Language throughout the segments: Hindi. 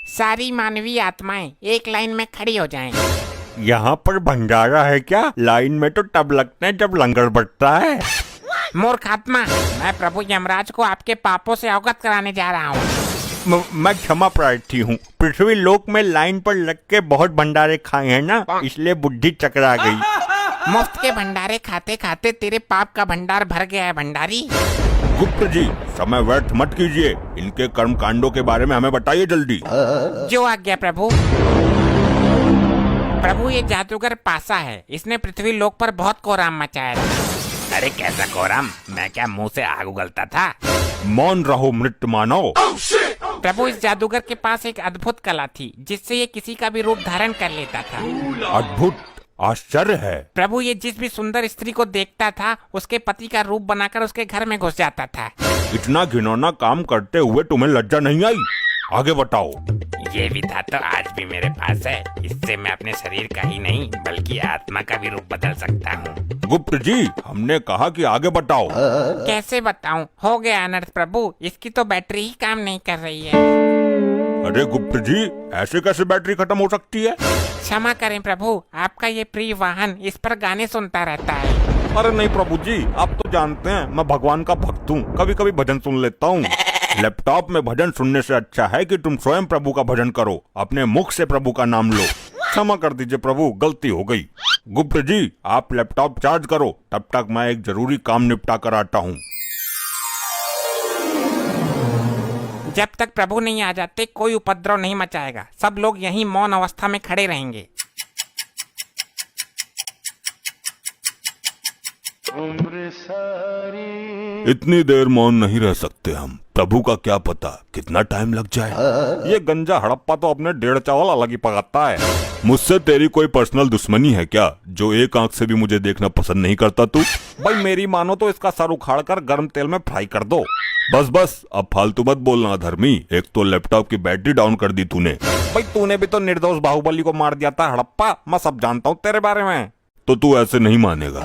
सारी मानवीय आत्माएं एक लाइन में खड़ी हो जाएं। यहाँ पर भंडारा है क्या? लाइन में तो तब लगते हैं जब लंगर बटता है। मूर्ख आत्मा, मैं प्रभु यमराज को आपके पापों से अवगत कराने जा रहा हूँ। मैं क्षमा प्रार्थी हूँ। पृथ्वी लोक में लाइन पर लग के बहुत भंडारे खाए हैं ना, इसलिए बुद्धि चकरा गई। मुफ्त के भंडारे खाते खाते तेरे पाप का भंडार भर गया है भंडारी। गुप्त जी, समय व्यर्थ मत कीजिए। इनके कर्म कांडों के बारे में हमें बताइए जल्दी। जो आज्ञा प्रभु। प्रभु, ये जादूगर पासा है, इसने पृथ्वी लोक पर बहुत कोहराम मचाया था। अरे कैसा कोहराम? मैं क्या मुंह से आग उगलता था? मौन रहो मृत मानव। प्रभु, इस जादूगर के पास एक अद्भुत कला थी जिससे ये किसी का भी रूप धारण कर लेता था। अद्भुत? आश्चर्य है। प्रभु, ये जिस भी सुंदर स्त्री को देखता था उसके पति का रूप बनाकर उसके घर में घुस जाता था। इतना घिनौना काम करते हुए तुम्हें लज्जा नहीं आई? आगे बताओ। ये भी था तो आज भी मेरे पास है। इससे मैं अपने शरीर का ही नहीं बल्कि आत्मा का भी रूप बदल सकता हूँ। गुप्त जी, हमने कहा कि आगे बताओ। कैसे बताऊं? हो गया अनर्थ प्रभु, इसकी तो बैटरी ही काम नहीं कर रही है। अरे गुप्त जी, ऐसे कैसे बैटरी खत्म हो सकती है? क्षमा करें प्रभु, आपका ये प्रिय वाहन इस पर गाने सुनता रहता है। अरे नहीं प्रभु जी, आप तो जानते हैं मैं भगवान का भक्त हूँ, कभी कभी भजन सुन लेता हूँ। लैपटॉप में भजन सुनने से अच्छा है कि तुम स्वयं प्रभु का भजन करो, अपने मुख से प्रभु का नाम लो। क्षमा कर दीजिए प्रभु, गलती हो गई। गुप्त जी, आप लैपटॉप चार्ज करो, तब तक मैं एक जरूरी काम निपटा कर आता हूँ। जब तक प्रभु नहीं आ जाते कोई उपद्रव नहीं मचाएगा। सब लोग यहीं मौन अवस्था में खड़े रहेंगे। इतनी देर मौन नहीं रह सकते हम। प्रभु का क्या पता कितना टाइम लग जाए। ये गंजा हड़प्पा तो अपने 1.5 चावल अलग ही पकाता है। मुझसे तेरी कोई पर्सनल दुश्मनी है क्या, जो एक आंख से भी मुझे देखना पसंद नहीं करता तू? भाई मेरी मानो तो इसका सर उखाड़ कर गर्म तेल में फ्राई कर दो। बस बस, अब फालतू मत बोलना धर्मी। एक तो लैपटॉप की बैटरी डाउन कर दी तूने। भाई तूने भी तो निर्दोष बाहुबली को मार दिया था हड़प्पा, मैं सब जानता हूँ तेरे बारे में। तो तू ऐसे नहीं मानेगा।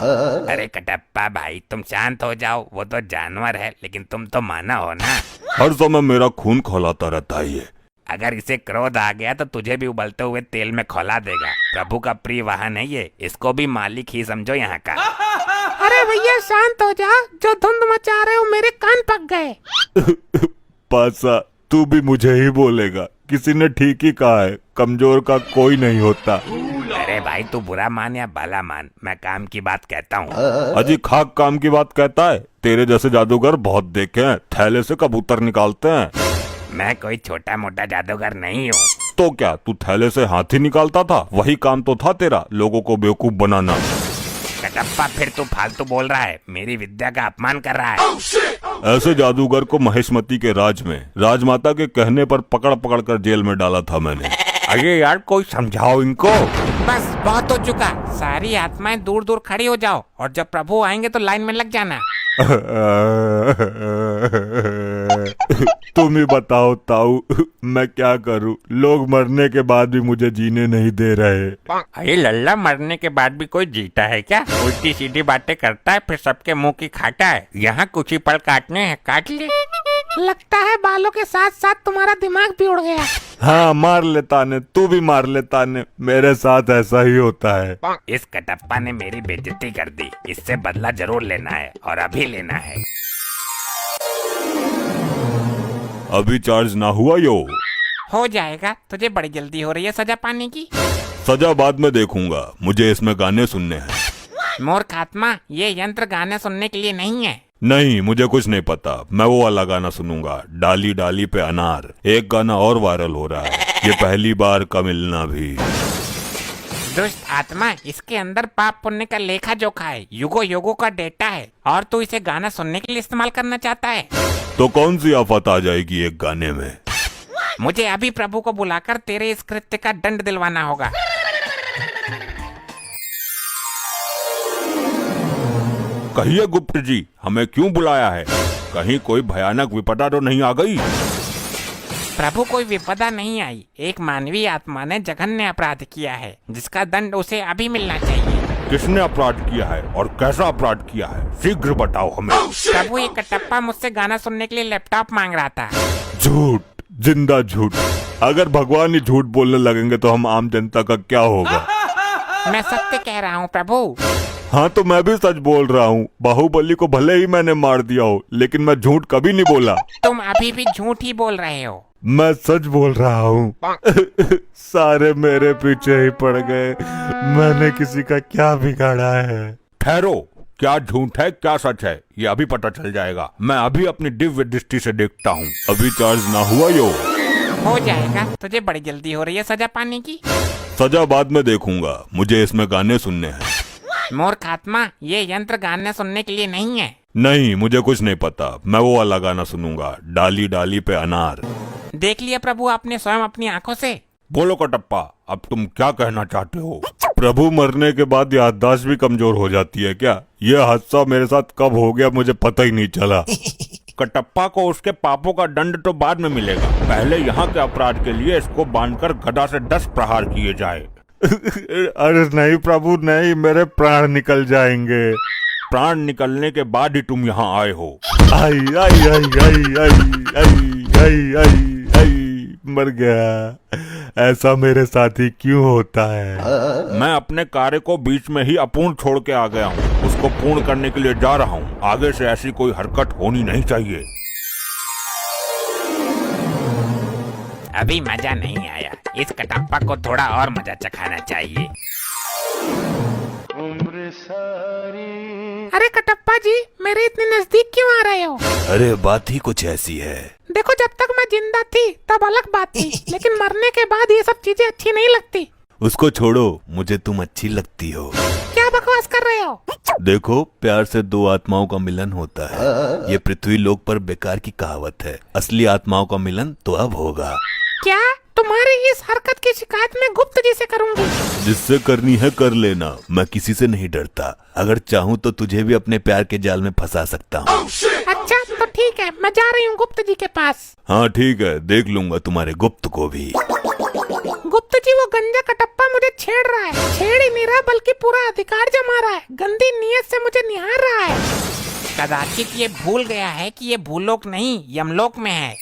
अरे कटप्पा भाई, तुम शांत हो जाओ। वो तो जानवर है लेकिन तुम तो मानव हो ना। हर समय मेरा खून खौलाता रहता है ये। अगर इसे क्रोध आ गया तो तुझे भी उबलते हुए तेल में खौला देगा। प्रभु का प्रिय वाहन है ये, इसको भी मालिक ही समझो यहाँ का। अरे भैया शांत हो जा, जो धुंध मचा रहे हो मेरे कान पक गए। पासा, तू भी मुझे ही बोलेगा? किसी ने ठीक ही कहा है, कमजोर का कोई नहीं होता। अरे भाई, तू बुरा मान या भला मान, मैं काम की बात कहता हूँ। अजी खाक काम की बात कहता है? तेरे जैसे जादूगर बहुत देखे हैं, थैले से कबूतर निकालते हैं। मैं कोई छोटा मोटा जादूगर नहीं हूँ। तो क्या तू थैले से हाथी निकालता था? वही काम तो था तेरा, लोगों को बेवकूफ बनाना। कटप्पा, फिर तू फालतू बोल रहा है, मेरी विद्या का अपमान कर रहा है। ऐसे जादूगर को महेशमती के राज में राजमाता के कहने पर पकड़ पकड़ कर जेल में डाला था मैंने। अरे यार, कोई समझाओ इनको। बस बहुत हो चुका, सारी आत्माएं दूर दूर खड़ी हो जाओ और जब प्रभु आएंगे तो लाइन में लग जाना। तुम ही बताओ ताऊ, मैं क्या करूं? लोग मरने के बाद भी मुझे जीने नहीं दे रहे। अरे लल्ला, मरने के बाद भी कोई जीता है क्या? उल्टी सीधी बातें करता है फिर सबके मुंह की खाता है। यहाँ कुछ ही पल काटने हैं, काट ले। लगता है बालों के साथ साथ तुम्हारा दिमाग भी उड़ गया। हाँ, मार लेता ने, तू भी मार लेता ने, मेरे साथ ऐसा ही होता है। इस कटप्पा ने मेरी बेइज्जती कर दी, इससे बदला जरूर लेना है और अभी लेना है। अभी चार्ज ना हुआ यो? हो जाएगा, तुझे बड़ी जल्दी हो रही है सजा पाने की। सजा बाद में देखूंगा, मुझे इसमें गाने सुनने हैं। मूर्ख आत्मा, ये यंत्र गाने सुनने के लिए नहीं है। नहीं, मुझे कुछ नहीं पता। मैं वो वाला गाना सुनूंगा, डाली डाली पे अनार। एक गाना और वायरल हो रहा है, ये पहली बार का मिलना भी। दुष्ट आत्मा, इसके अंदर पाप पुण्य का लेखा जोखा है, युगो युगो का डेटा है और तू इसे गाना सुनने के लिए इस्तेमाल करना चाहता है। तो कौन सी आफत आ जाएगी एक गाने में? मुझे अभी प्रभु को बुलाकर तेरे इस कृत्य का दंड दिलवाना होगा। कहिए गुप्त जी, हमें क्यों बुलाया है? कहीं कोई भयानक विपदा तो नहीं आ गई? प्रभु, कोई विपदा नहीं आई। एक मानवीय आत्मा ने जघन्य अपराध किया है जिसका दंड उसे अभी मिलना चाहिए। किसने अपराध किया है और कैसा अपराध किया है? शीघ्र बताओ हमें। प्रभु, ये कटप्पा मुझसे गाना सुनने के लिए लैपटॉप मांग रहा था। झूठ! जिंदा झूठ। अगर भगवान ही झूठ बोलने लगेंगे तो हम आम जनता का क्या होगा। मैं सत्य कह रहा हूँ प्रभु। हाँ तो मैं भी सच बोल रहा हूँ। बाहुबली को भले ही मैंने मार दिया हो, लेकिन मैं झूठ कभी नहीं बोला। तुम अभी भी झूठ ही बोल रहे हो। मैं सच बोल रहा हूँ। सारे मेरे पीछे ही पड़ गए। मैंने किसी का क्या बिगाड़ा है। ठहरो, क्या झूठ है क्या सच है ये अभी पता चल जाएगा। मैं अभी अपनी दिव्य दृष्टि से देखता हूँ। अभी चार्ज ना हुआ यो। हो जाएगा, तुझे बड़ी जल्दी हो रही है सजा पाने की। सजा बाद में देखूंगा, मुझे इसमें गाने सुनने हैं। मूर्ख आत्मा, ये यंत्र गाने सुनने के लिए नहीं है। नहीं, मुझे कुछ नहीं पता। मैं वो वाला गाना सुनूंगा, डाली डाली पे अनार। देख लिया प्रभु आपने स्वयं अपनी आंखों से। बोलो कटप्पा, अब तुम क्या कहना चाहते हो। प्रभु मरने के बाद याददाश्त भी कमजोर हो जाती है क्या। यह हादसा मेरे साथ कब हो गया मुझे पता ही नहीं चला। कटप्पा को उसके पापों का दंड तो बाद में मिलेगा। पहले यहाँ के अपराध के लिए इसको बांधकर गदा से 10 प्रहार किए जाए। अरे नहीं प्रभु नहीं, मेरे प्राण निकल जाएंगे। प्राण निकलने के बाद ही तुम यहाँ आए हो। आई आई आई आई आई आई आई आई आई मर गया। ऐसा मेरे साथ ही क्यों होता है। मैं अपने कार्य को बीच में ही अपूर्ण छोड़ के आ गया हूँ। उसको पूर्ण करने के लिए जा रहा हूँ। आगे से ऐसी कोई हरकत होनी नहीं चाहिए। अभी मजा नहीं आया, इस कटप्पा को थोड़ा और मजा चखाना चाहिए। अरे कटप्पा जी, मेरे इतने नजदीक क्यों आ रहे हो। अरे बात ही कुछ ऐसी है। देखो, जब तक मैं जिंदा थी तब अलग बात थी, लेकिन मरने के बाद ये सब चीजें अच्छी नहीं लगती। उसको छोड़ो, मुझे तुम अच्छी लगती हो। क्या बकवास कर रहे हो। देखो, प्यार से 2 आत्माओं का मिलन होता है। ये पृथ्वी लोक पर बेकार की कहावत है। असली आत्माओं का मिलन तो अब होगा। क्या तुम्हारी इस हरकत की शिकायत मैं गुप्त जी से करूंगी। जिससे करनी है कर लेना, मैं किसी से नहीं डरता। अगर चाहूँ तो तुझे भी अपने प्यार के जाल में फंसा सकता हूँ। अच्छा तो ठीक है, मैं जा रही हूँ गुप्त जी के पास। हाँ ठीक है, देख लूंगा तुम्हारे गुप्त को भी। गुप्त जी, वो गंजा कटप्पा मुझे छेड़ रहा है। छेड़ ही नहीं रहा बल्कि पूरा अधिकार जमा रहा है। गंदी नीयत से मुझे निहार रहा है। कदाचित ये भूल गया है कि ये भूलोक नहीं यमलोक में है।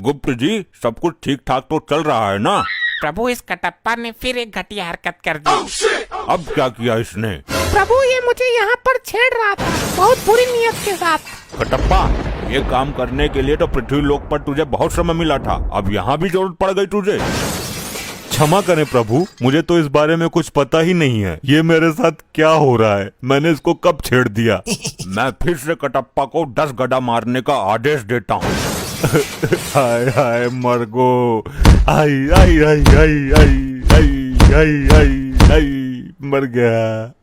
गुप्त जी, सब कुछ ठीक ठाक तो चल रहा है ना। प्रभु, इस कटप्पा ने फिर एक घटिया हरकत कर दी। अब क्या किया इसने। प्रभु, ये मुझे यहाँ पर छेड़ रहा था बहुत बुरी नीयत के साथ। कटप्पा, ये काम करने के लिए तो पृथ्वी लोक पर तुझे बहुत समय मिला था। अब यहाँ भी जरूरत पड़ गई तुझे। क्षमा करें प्रभु, मुझे तो इस बारे में कुछ पता ही नहीं है। ये मेरे साथ क्या हो रहा है, मैंने इसको कब छेड़ दिया। मैं फिर से कटप्पा को 10 गदा मारने का आदेश देता हूँ। हाय हाय मरगो, आई आई आई आई आई आई आई आई आई मर गया।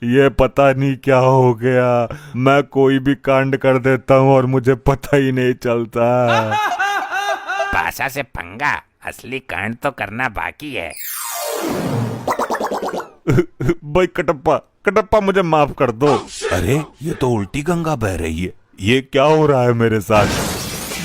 ये पता नहीं क्या हो गया। मैं कोई भी कांड कर देता हूँ और मुझे पता ही नहीं चलता। पाशा से पंगा, असली कांड तो करना बाकी है। भाई कटप्पा, कटप्पा मुझे माफ कर दो। अरे ये तो उल्टी गंगा बह रही है। ये क्या हो रहा है मेरे साथ।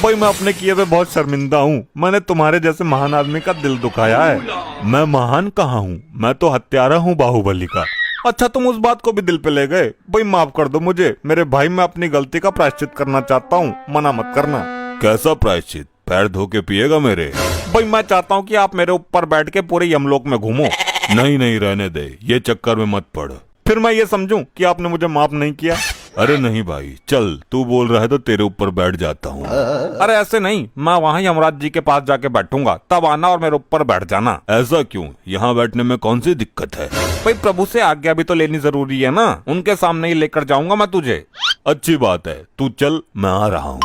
भाई मैं अपने किए पे बहुत शर्मिंदा हूँ। मैंने तुम्हारे जैसे महान आदमी का दिल दुखाया है। मैं महान कहाँ हूँ, मैं तो हत्यारा हूँ बाहुबली का। अच्छा तुम उस बात को भी दिल पे ले गए। भाई माफ कर दो मुझे। मेरे भाई, मैं अपनी गलती का प्रायश्चित करना चाहता हूँ, मना मत करना। कैसा प्रायश्चित, पैर धो के पिएगा मेरे। भाई मैं चाहता हूँ कि आप मेरे ऊपर बैठ के पूरे यमलोक में घूमो। नहीं नहीं रहने दे, ये चक्कर में मत पड़। फिर मैं ये समझूं कि आपने मुझे माफ नहीं किया। अरे नहीं भाई, चल तू बोल रहा है तो तेरे ऊपर बैठ जाता हूँ। अरे ऐसे नहीं, मैं वहाँ यमराज जी के पास जाके बैठूंगा, तब आना और मेरे ऊपर बैठ जाना। ऐसा क्यों, यहाँ बैठने में कौन सी दिक्कत है। भाई प्रभु से आज्ञा भी तो लेनी जरूरी है ना। उनके सामने ही लेकर जाऊंगा मैं तुझे। अच्छी बात है, तू चल, मैं आ रहा हूँ।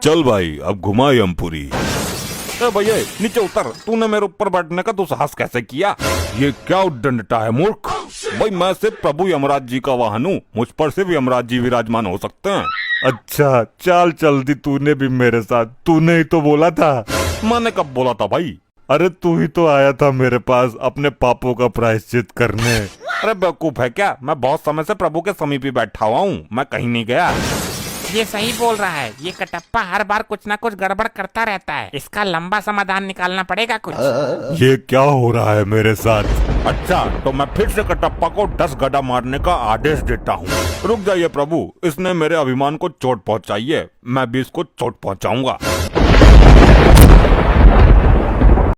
चल भाई, अब घुमा यमपुरी। भैया नीचे उतर, तूने मेरे ऊपर बैठने का दुस्साहस कैसे किया। ये क्या उद्दंडता है मूर्ख। भाई मैं सिर्फ प्रभु यमराज जी का वाहन हूँ, मुझ पर सिर्फ यमराज जी विराजमान हो सकते हैं। अच्छा चल जल्दी, तूने भी मेरे साथ। तूने ही तो बोला था। मैंने कब बोला था भाई। अरे तू ही तो आया था मेरे पास अपने पापों का प्रायश्चित करने। अरे बेवकूफ है क्या, मैं बहुत समय से प्रभु के समीप ही बैठा हुआ हूँ, मैं कहीं नहीं गया। ये सही बोल रहा है, ये कटप्पा हर बार कुछ ना कुछ गड़बड़ करता रहता है। इसका लंबा समाधान निकालना पड़ेगा कुछ। ये क्या हो रहा है मेरे साथ? अच्छा, तो मैं फिर से कटप्पा को 10 गड्ढा मारने का आदेश देता हूँ। रुक जाइए प्रभु, इसने मेरे अभिमान को चोट पहुँचाई है, मैं भी इसको चोट पहुँचाऊंगा।